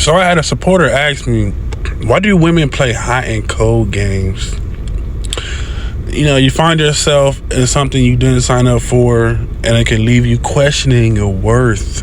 So I had a supporter ask me, why do women play hot and cold games? You know, you find yourself in something you didn't sign up for, and it can leave you questioning your worth.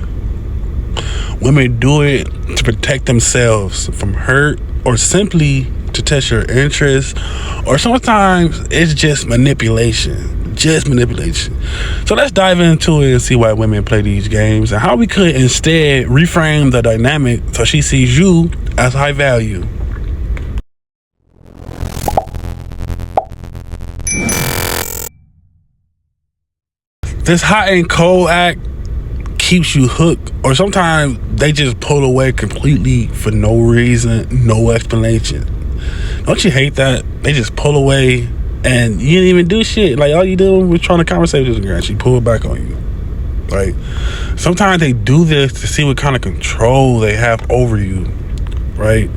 Women do it to protect themselves from hurt, or simply to test your interest, or sometimes it's just manipulation. So let's dive into it and see why women play these games and how we could instead reframe the dynamic so she sees you as high value. This hot and cold act keeps you hooked, or sometimes they just pull away completely for no reason, no explanation. Don't you hate that? They just pull away and you didn't even do shit. Like, all you did was trying to conversate with this girl and she pulled back on you. Like, sometimes they do this to see what kind of control they have over you, right?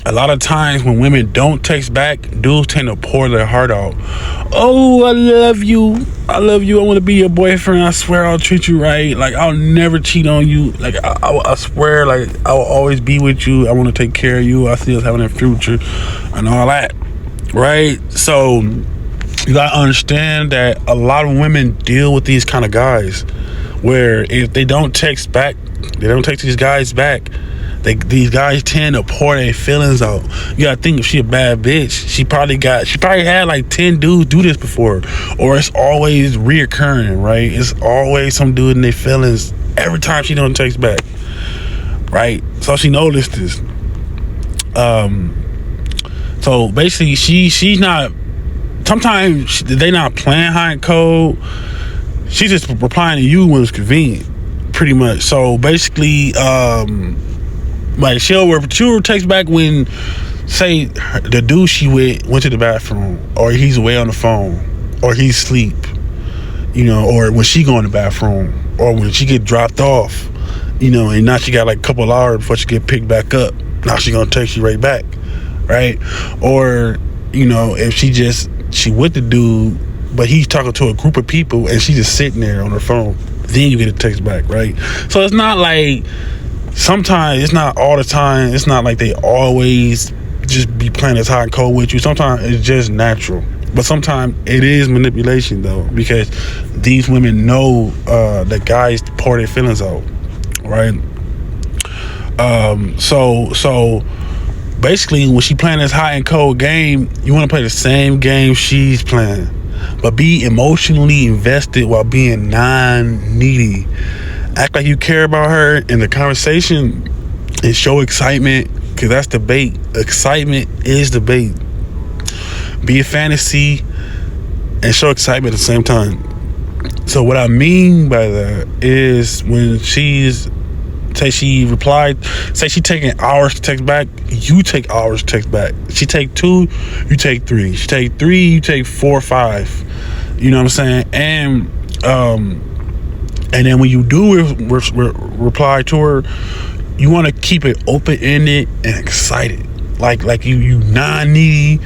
A lot of times when women don't text back, dudes tend to pour their heart out. Oh, I love you. I want to be your boyfriend. I swear I'll treat you right. Like, I'll never cheat on you. Like, I swear, like, I will always be with you. I want to take care of you. I see us having a future and all that, right? So you got to understand that a lot of women deal with these kind of guys where if they don't text back, they don't text these guys back, these guys tend to pour their feelings out. You gotta think, if she a bad bitch, she probably had like 10 dudes do this before, or it's always reoccurring, right? It's always some dude in their feelings every time she don't text back, right? So she noticed this. So basically, she's not. Sometimes they not playing hot and cold. She's just replying to you when it's convenient, pretty much. So basically, like she'll text back when, say, the dude she with went to the bathroom, or he's away on the phone, or he's asleep, you know, or when she go in the bathroom, or when she get dropped off, you know, and now she got like a couple hours before she get picked back up. Now she gonna text you right back, right? Or, you know, if she with the dude, but he's talking to a group of people and she's just sitting there on her phone, then you get a text back, right? So it's not like, sometimes, it's not all the time, it's not like they always just be playing this hot and cold with you. Sometimes it's just natural, but sometimes it is manipulation though, because these women know that guys pour their feelings out, right? So basically, when she playing this hot and cold game, you want to play the same game she's playing, but be emotionally invested while being non-needy. Act like you care about her in the conversation and show excitement, because that's the bait. Excitement is the bait. Be a fantasy and show excitement at the same time. So what I mean by that is, when she taking hours to text back, you take hours to text back. She take 2, you take 3. She take 3, you take 4 or 5. You know what I'm saying? And then when you do reply to her, you want to keep it open-ended and excited. Like you non-needy,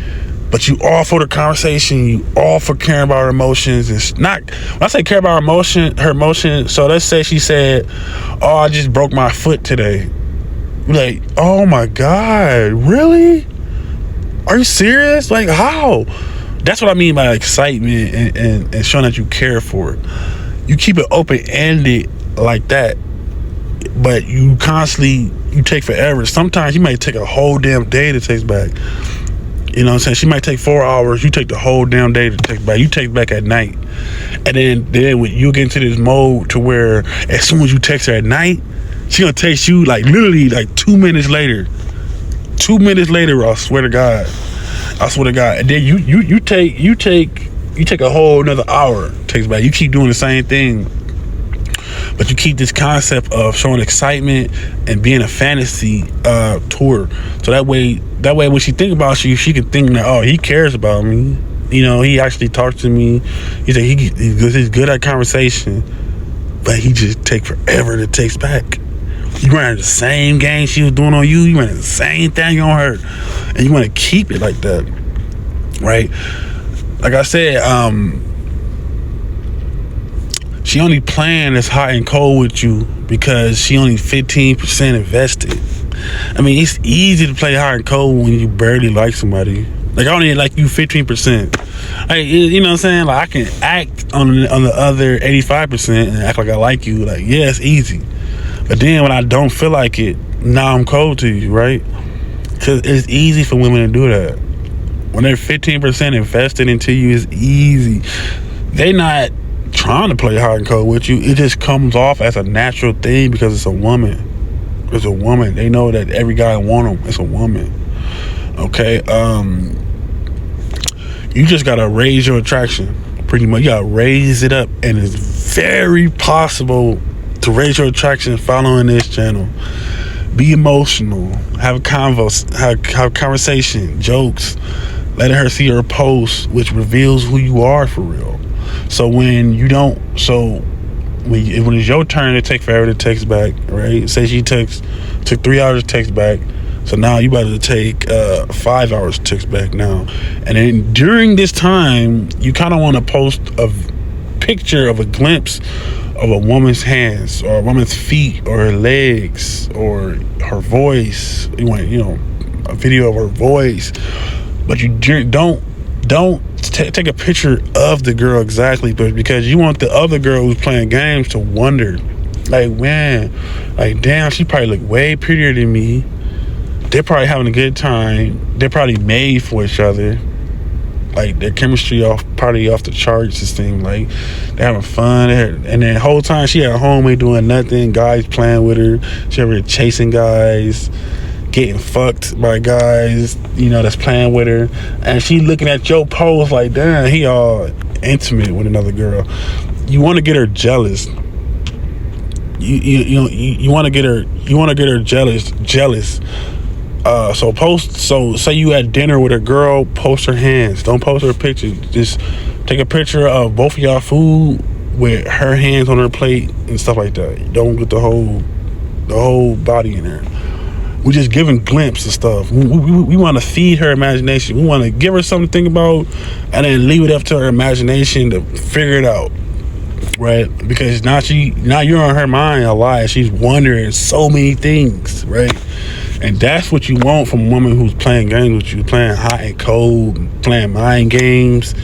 but you all for the conversation, you all for caring about her emotions. It's not, when I say care about her emotion, so let's say she said, oh, I just broke my foot today. Like, oh my God, really? Are you serious? Like, how? That's what I mean by excitement and showing that you care for it. You keep it open-ended like that, but you take forever. Sometimes you might take a whole damn day to text back. You know what I'm saying? She might take 4 hours. You take the whole damn day to text back. You text back at night. And then when you get into this mode to where as soon as you text her at night, she gonna text you like literally like 2 minutes later. 2 minutes later, I swear to God. And then you take a whole another hour text back. You keep doing the same thing, but you keep this concept of showing excitement and being a fantasy tour. So that way when she think about you, she can think that, oh, he cares about me. You know, he actually talks to me. He's good at conversation, but he just take forever to text back. You running the same game she was doing on you. You running the same thing on her, and you want to keep it like that, right? Like I said, she only playing this hot and cold with you because she only 15% invested. I mean, it's easy to play hot and cold when you barely like somebody. Like, I only like you 15%. Like, you know what I'm saying? Like, I can act on the other 85% and act like I like you. Like, yeah, it's easy. But then when I don't feel like it, now I'm cold to you, right? Because it's easy for women to do that. When they're 15% invested into you, it's easy. They not trying to play hot and cold with you. It just comes off as a natural thing because it's a woman. It's a woman. They know that every guy want them. It's a woman. Okay? You just gotta raise your attraction. Pretty much. You gotta raise it up. And it's very possible to raise your attraction following this channel. Be emotional. Have conversation. Jokes. Letting her see her posts, which reveals who you are for real. So when you don't, when it's your turn to take forever to text back, right? Say she took 3 hours to text back. So now you about to take 5 hours to text back now. And then during this time, you kind of want to post a picture of a glimpse of a woman's hands or a woman's feet or her legs or her voice. You want, a video of her voice. But you don't take a picture of the girl exactly, but because you want the other girl who's playing games to wonder, like, man, like, damn, she probably look way prettier than me. They're probably having a good time. They're probably made for each other. Like, their chemistry probably off the charts. It seems like they're having fun. And then the whole time she at home ain't doing nothing. Guys playing with her. She over there chasing guys, getting fucked by guys, that's playing with her. And she looking at your post like, damn, he all intimate with another girl. You want to get her jealous. You want to get her jealous. So say you at dinner with a girl, post her hands. Don't post her picture. Just take a picture of both of y'all food with her hands on her plate and stuff like that. Don't get the whole body in there. We're just giving glimpses of stuff. We want to feed her imagination. We want to give her something to think about and then leave it up to her imagination to figure it out, right? Because now you're on her mind a lot. She's wondering so many things, right? And that's what you want from a woman who's playing games with you, playing hot and cold, playing mind games.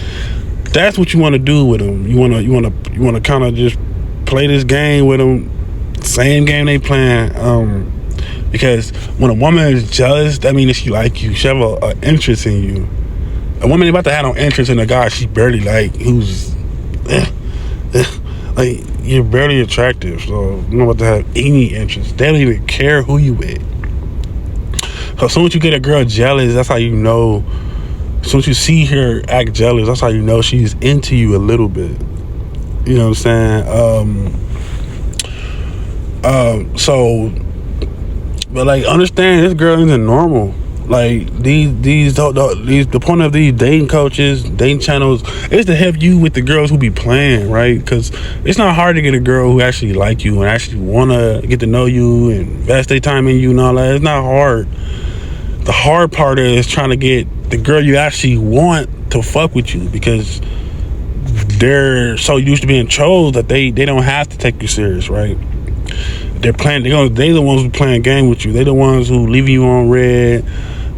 That's what you want to do with them. You want to kind of just play this game with them, same game they playing. Because when a woman is jealous, that means that she like you. She have an interest in you. A woman ain't about to have no interest in a guy she barely like, who's like, you're barely attractive, so you're not about to have any interest. They don't even care who you with. So as soon as you get a girl jealous, that's how you know. As soon as you see her act jealous, that's how you know she's into you a little bit. You know what I'm saying? But like, understand, this girl isn't normal. Like, the point of these dating coaches, dating channels, is to help you with the girls who be playing, right? Because it's not hard to get a girl who actually like you and actually want to get to know you and invest their time in you and all that. It's not hard. The hard part is trying to get the girl you actually want to fuck with you, because they're so used to being chose that they don't have to take you serious, right? They're the ones who playing a game with you. They're the ones who leaving you on red,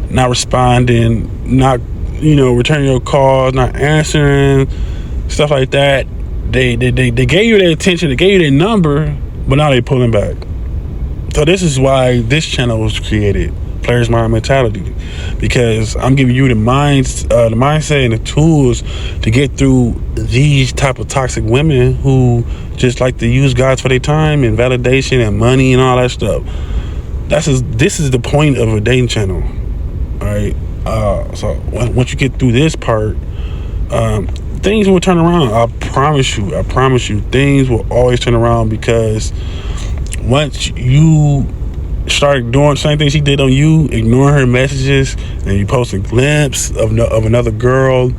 not responding, not returning your calls, not answering, stuff like that. They gave you their attention, they gave you their number, but now they pulling back. So this is why this channel was created, Player's Mind Mentality, because I'm giving you the mindset and the tools to get through these type of toxic women who just like to use guys for their time and validation and money and all that stuff. This is the point of a dating channel. All right. So once you get through this part, things will turn around. I promise you, things will always turn around, because once you start doing the same thing she did on you, ignoring her messages, and you post a glimpse of another girl,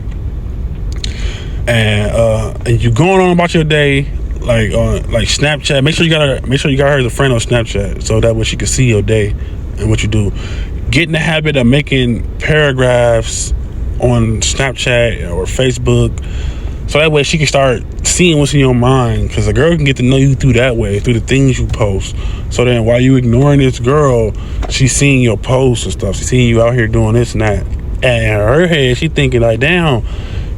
and you going on about your day, like on Snapchat. Make sure you got her as a friend on Snapchat, so that way she can see your day and what you do. Get in the habit of making paragraphs on Snapchat or Facebook So that way she can start seeing what's in your mind, because a girl can get to know you through that way, through the things you post. So then while you ignoring this girl, she's seeing your posts and stuff. She's seeing you out here doing this and that. And in her head, she thinking like, damn,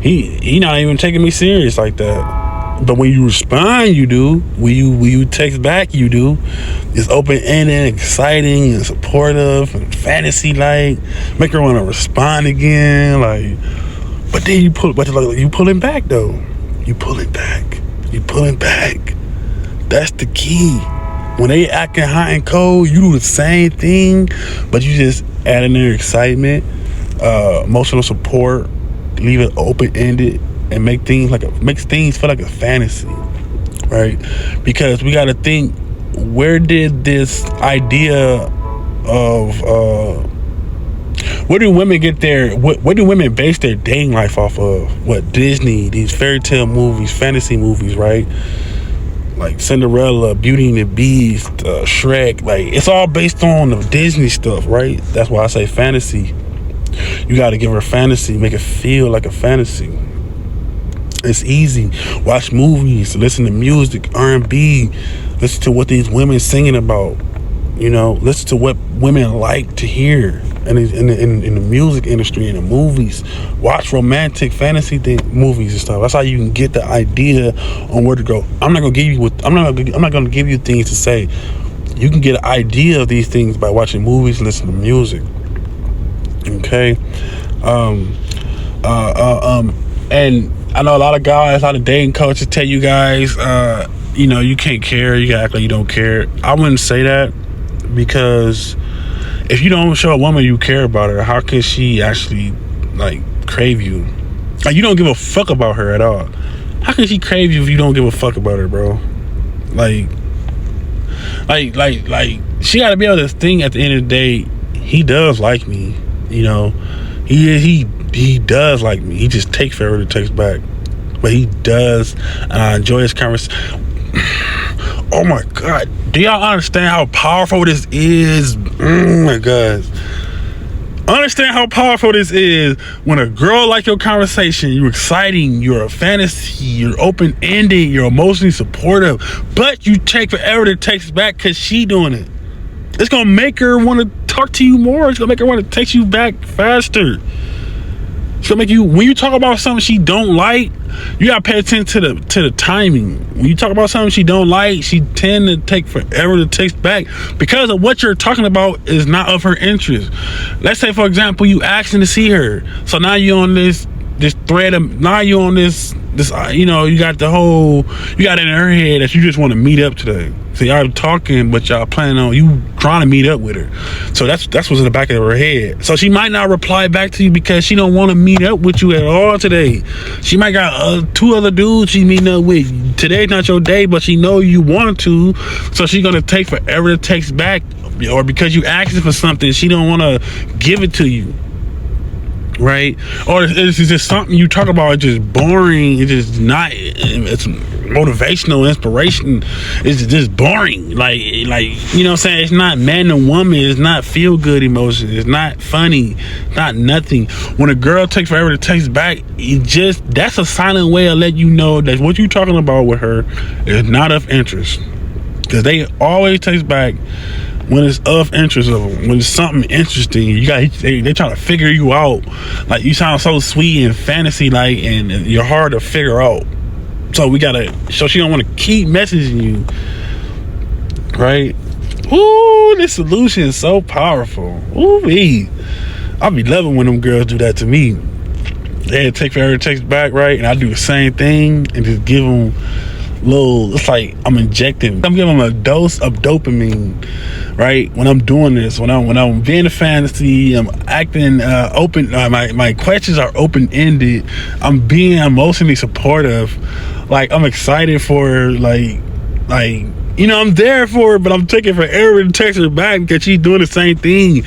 he not even taking me serious like that. But when you respond, you do. When you text back, you do. It's open-ended, exciting, and supportive, and fantasy-like. Make her want to respond again, like. But then you pulling back though. You pulling back. That's the key. When they acting hot and cold, you do the same thing, but you just add in their excitement, emotional support, leave it open-ended, and makes things feel like a fantasy, right? Because we got to think, where did this idea of where do women get their what do women base their dating life off of? What, Disney, these fairy tale movies, fantasy movies, right? Like Cinderella, Beauty and the Beast, Shrek. Like, it's all based on the Disney stuff, right? That's why I say fantasy. You got to give her fantasy, make it feel like a fantasy. It's easy. Watch movies, listen to music, R&B, listen to what these women singing about. You know, listen to what women like to hear in the music industry, in the movies. Watch romantic fantasy movies and stuff. That's how you can get the idea on where to go. I'm not gonna give you things to say. You can get an idea of these things by watching movies, listening to music. Okay. And I know a lot of guys, a lot of dating coaches tell you guys, you can't care. You gotta act like you don't care. I wouldn't say that, because if you don't show a woman you care about her, how can she actually like crave you? Like, you don't give a fuck about her at all. How can she crave you if you don't give a fuck about her, bro? Like she got to be able to think at the end of the day, he does like me. You know, he does like me. He just takes forever to text back, but he does, and I enjoy his conversation. Oh my God, do y'all understand how powerful this is? Oh my God, understand how powerful this is when a girl like your conversation, you're exciting, you're a fantasy, you're open-ended, you're emotionally supportive, but you take forever to text back because she doing it. It's gonna make her want to talk to you more. It's gonna make her want to text you back faster. It's gonna make you, when you talk about something she don't like, you gotta pay attention to the timing. When you talk about something she don't like, she tend to take forever to text back because of what you're talking about is not of her interest. Let's say, for example, you asking to see her, so now you on this thread of, now you on this you got it in her head that you just want to meet up today. So y'all talking, but y'all planning on you trying to meet up with her. So that's what's in the back of her head. So she might not reply back to you because she don't want to meet up with you at all today. She might got 2 other dudes she's meeting up with. Today's not your day, but she know you want to, so she's gonna take forever to text back. Or because you asking for something, she don't want to give it to you. Right? Or it's just something you talk about, it's just boring, it's just not, it's motivational inspiration, it's just boring, like you know what I'm saying, it's not man and woman, it's not feel good emotion, it's not funny, not nothing. When a girl takes forever to text back, that's a silent way of letting you know that what you talking about with her is not of interest, because they always text back when it's of interest of them, when it's something interesting. They trying to figure you out. Like, you sound so sweet and fantasy like, and you're hard to figure out. So she don't want to keep messaging you, right? Ooh, this solution is so powerful. Ooh-wee. I'll be loving when them girls do that to me. They take forever to text back, right? And I do the same thing and just give them it's like I'm giving them a dose of dopamine, right? When I'm doing this, when I'm being a fantasy, I'm acting open, my questions are open-ended, I'm being emotionally supportive, like I'm excited for her, like I'm there for her, but I'm taking forever to text her back because she's doing the same thing.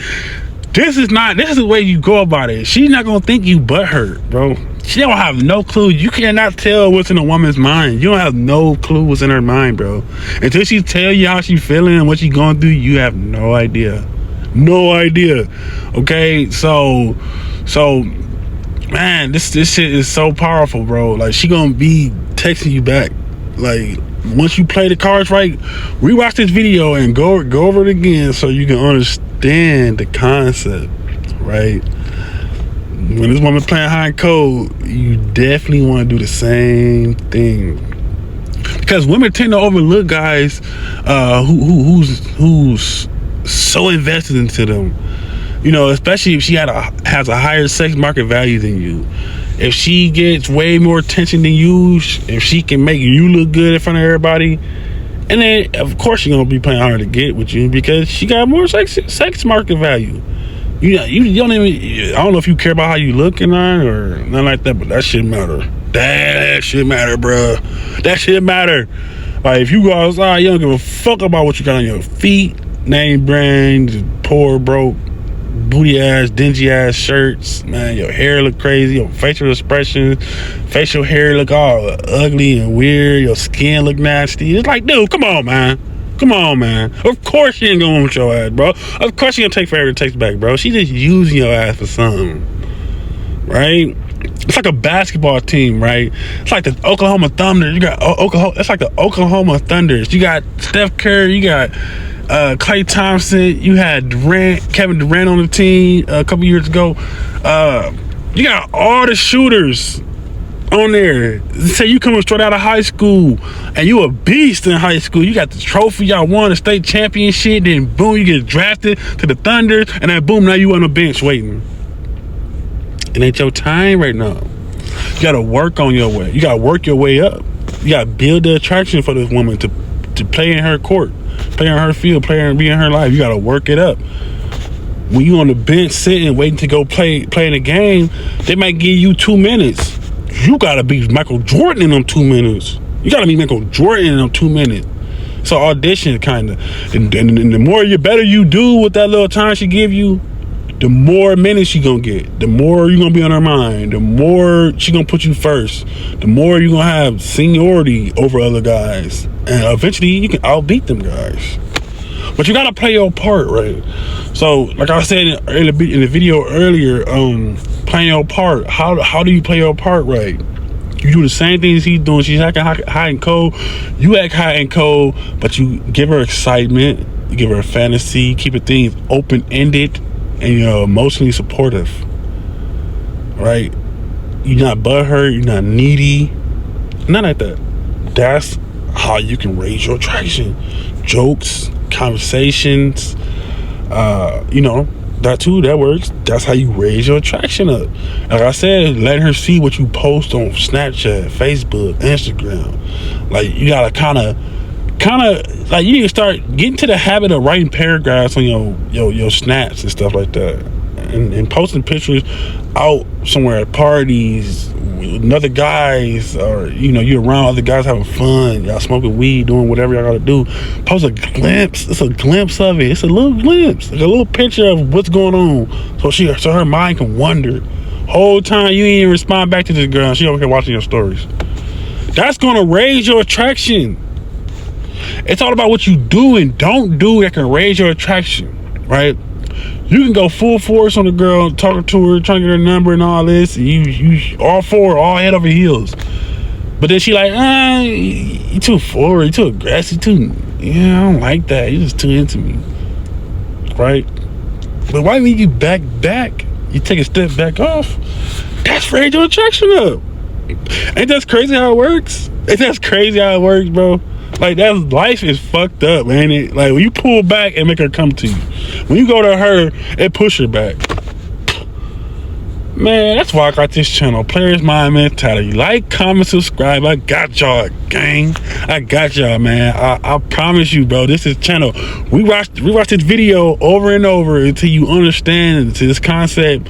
This is the way you go about it. She's not gonna think you butthurt, bro. She don't have no clue. You cannot tell what's in a woman's mind. You don't have no clue what's in her mind, bro. Until she tell you how she feeling and what she going through, you have no idea. No idea. Okay, so man, this shit is so powerful, bro. Like, she gonna be texting you back. Like, once you play the cards right, rewatch this video and go over it again so you can understand the concept, right? When this woman playing high and cold, you definitely want to do the same thing, because women tend to overlook guys who's so invested into them. You know, especially if she has a higher sex market value than you. If she gets way more attention than you, if she can make you look good in front of everybody, and then of course she's gonna be playing hard to get with you because she got more sex market value. You don't even, I don't know if you care about how you look or not or nothing like that, but that shit matter. That shit matter, bro. That shit matter. Like, if you go outside, you don't give a fuck about what you got on your feet. Name brands, poor, broke, booty ass, dingy ass shirts, man. Your hair look crazy, your facial expressions, facial hair look all ugly and weird, your skin look nasty. It's like, dude, come on, man. Come on, man. Of course she ain't gonna want your ass, bro. Of course she gonna take forever to text back, bro. She just using your ass for something, right? It's like a basketball team, right? It's like the Oklahoma Thunder. You got Oklahoma. It's like the Oklahoma Thunders. You got Steph Curry. You got Klay Thompson. You had Kevin Durant on the team a couple years ago. You got all the shooters on there. Say you coming straight out of high school and you a beast in high school. You got the trophy. Y'all won the state championship. Then boom, you get drafted to the Thunder, and then boom, now you on the bench waiting. It ain't your time right now. You gotta work on your way. You gotta work your way up. You gotta build the attraction for this woman to play in her court, play in her field, be in her life. You gotta work it up. When you on the bench sitting waiting to go play in a game, they might give you 2 minutes. You gotta be Michael Jordan in them 2 minutes. You gotta be Michael Jordan in them 2 minutes. So audition, kind of, and the more better you do with that little time she give you, the more minutes she gonna get, the more you gonna be on her mind, the more she gonna put you first, the more you gonna have seniority over other guys, and eventually you can outbeat them guys. But you gotta play your part, right? So, like I said in the video earlier, playing your part. How do you play your part right? You do the same things he's doing. She's acting hot and cold. You act hot and cold, but you give her excitement. You give her a fantasy. Keep things open-ended, and you're emotionally supportive, right? You're not butthurt. You're not needy. None like that. That's how you can raise your attraction. Jokes, conversations, that too, that works. That's how you raise your attraction up. Like I said, let her see what you post on Snapchat, Facebook, Instagram. Like, you gotta kind of like, you need to start getting to the habit of writing paragraphs on your snaps and stuff like that, and posting pictures out somewhere at parties with other guys, or you're around other guys having fun, y'all smoking weed, doing whatever y'all gotta do. Post a glimpse. It's a glimpse of it. It's a little glimpse, like a little picture of what's going on, so her mind can wonder. Whole time you ain't even respond back to this girl, she over here watching your stories. That's gonna raise your attraction. It's all about what you do and don't do that can raise your attraction, right? You can go full force on the girl, talking to her, trying to get her number and all this. You all head over heels. But then she like, you too forward, you too aggressive, I don't like that. You're just too into me, right? But why when you back, you take a step back off? That's raise your attraction up. Ain't that crazy how it works? Bro? Like, that life is fucked up, ain't it? Like, when you pull back and make her come to you, when you go to her and push her back, man, that's why I got this channel, Players Mind Mentality. Like, comment, subscribe. I got y'all, gang. I got y'all, man. I promise you, bro, this is channel. We watch this video over and over until you understand this concept,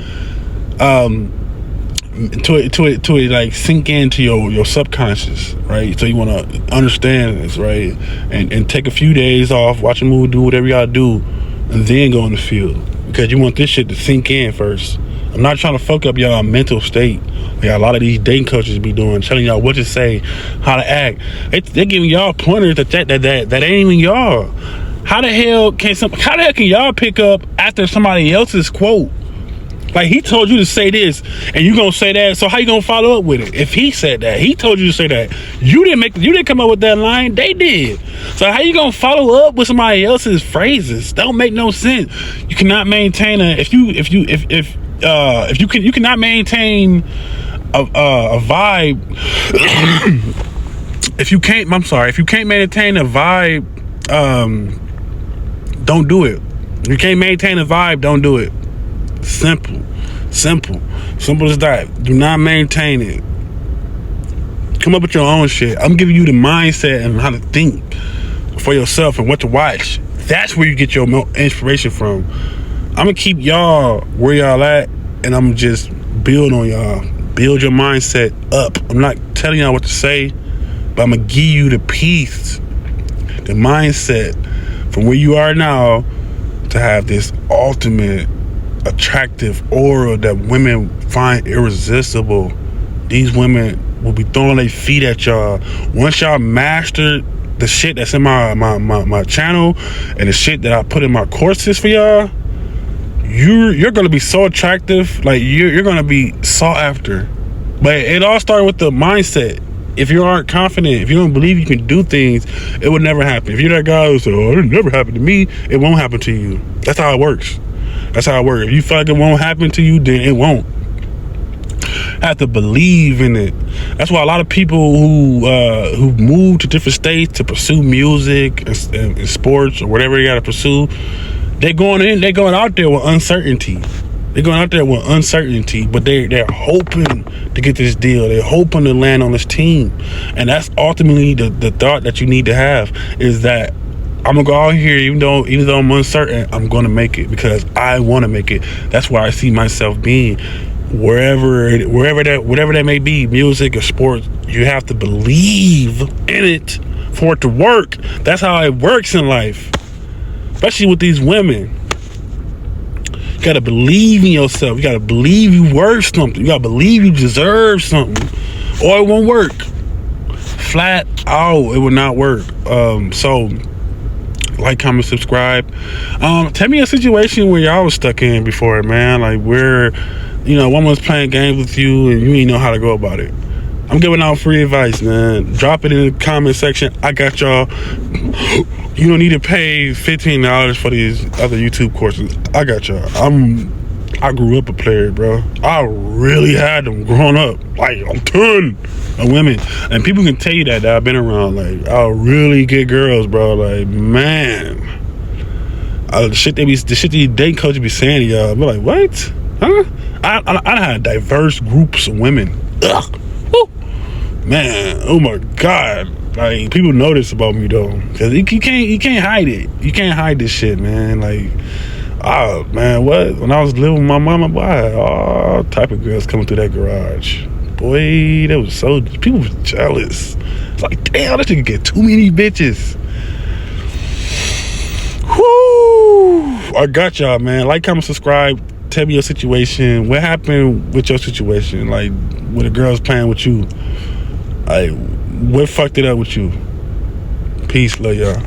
to it like sink into your subconscious, right? So you want to understand this, right? And take a few days off, watch a movie, do whatever you gotta do, and then go in the field, because you want this shit to sink in first. I'm not trying to fuck up y'all mental state like a lot of these dating coaches be doing, telling y'all what to say, how to act. They're giving y'all pointers that ain't even y'all. How the hell can y'all pick up after somebody else's quote? Like, he told you to say this, and you gonna say that. So how you gonna follow up with it? If he said that, he told you to say that. You didn't come up with that line. They did. So how you gonna follow up with somebody else's phrases? That don't make no sense. You cannot maintain you cannot maintain a vibe. If you can't maintain a vibe, don't do it. If you can't maintain a vibe, don't do it. Simple as that. Do not maintain it. Come up with your own shit. I'm giving you the mindset and how to think for yourself and what to watch. That's where you get your inspiration from. I'm gonna keep y'all where y'all at, and I'm just build on y'all. Build your mindset up. I'm not telling y'all what to say, but I'm gonna give you the peace, the mindset from where you are now to have this ultimate attractive aura that women find irresistible. These women will be throwing their feet at y'all. Once y'all master the shit that's in my channel and the shit that I put in my courses for y'all, you're gonna be so attractive. Like, you're gonna be sought after. But it all started with the mindset. If you aren't confident, if you don't believe you can do things, it would never happen. If you're that guy who said, "Oh, it never happened to me," it won't happen to you. That's how it works. That's how it works. If you feel like it won't happen to you, then it won't. Have to believe in it. That's why a lot of people who move to different states to pursue music and sports or whatever they gotta pursue, they're going out there with uncertainty. They're going out there with uncertainty, but they're hoping to get this deal. They're hoping to land on this team. And that's ultimately the thought that you need to have, is that I'm gonna go out here, even though I'm uncertain, I'm gonna make it because I want to make it. That's where I see myself being. Whatever that may be, music or sports, you have to believe in it for it to work. That's how it works in life, especially with these women. You gotta believe in yourself. You gotta believe you worth something. You gotta believe you deserve something, or it won't work. Flat out, it will not work. So like, comment, subscribe. Tell me a situation where y'all was stuck in before, man. Like, where, one was playing games with you and you didn't know how to go about it. I'm giving out free advice, man. Drop it in the comment section. I got y'all. You don't need to pay $15 for these other YouTube courses. I got y'all. I grew up a player, bro. I really had them growing up. Like, a ton of women. And people can tell you that I've been around. Like, I'll really get girls, bro. Like, man. The shit these dating coaches be saying to y'all. Be like, what? Huh? I had diverse groups of women. Ugh. Woo. Man, oh my God. Like, people notice about me, though. Because you can't hide it. You can't hide this shit, man. Like, oh, man, what? When I was living with my mama, boy, I had all type of girls coming through that garage. Boy, that was so... People was jealous. It's like, damn, this nigga get too many bitches. Whoo! I got y'all, man. Like, comment, subscribe. Tell me your situation. What happened with your situation? Like, when the girls playing with you. Like, what fucked it up with you? Peace, love y'all.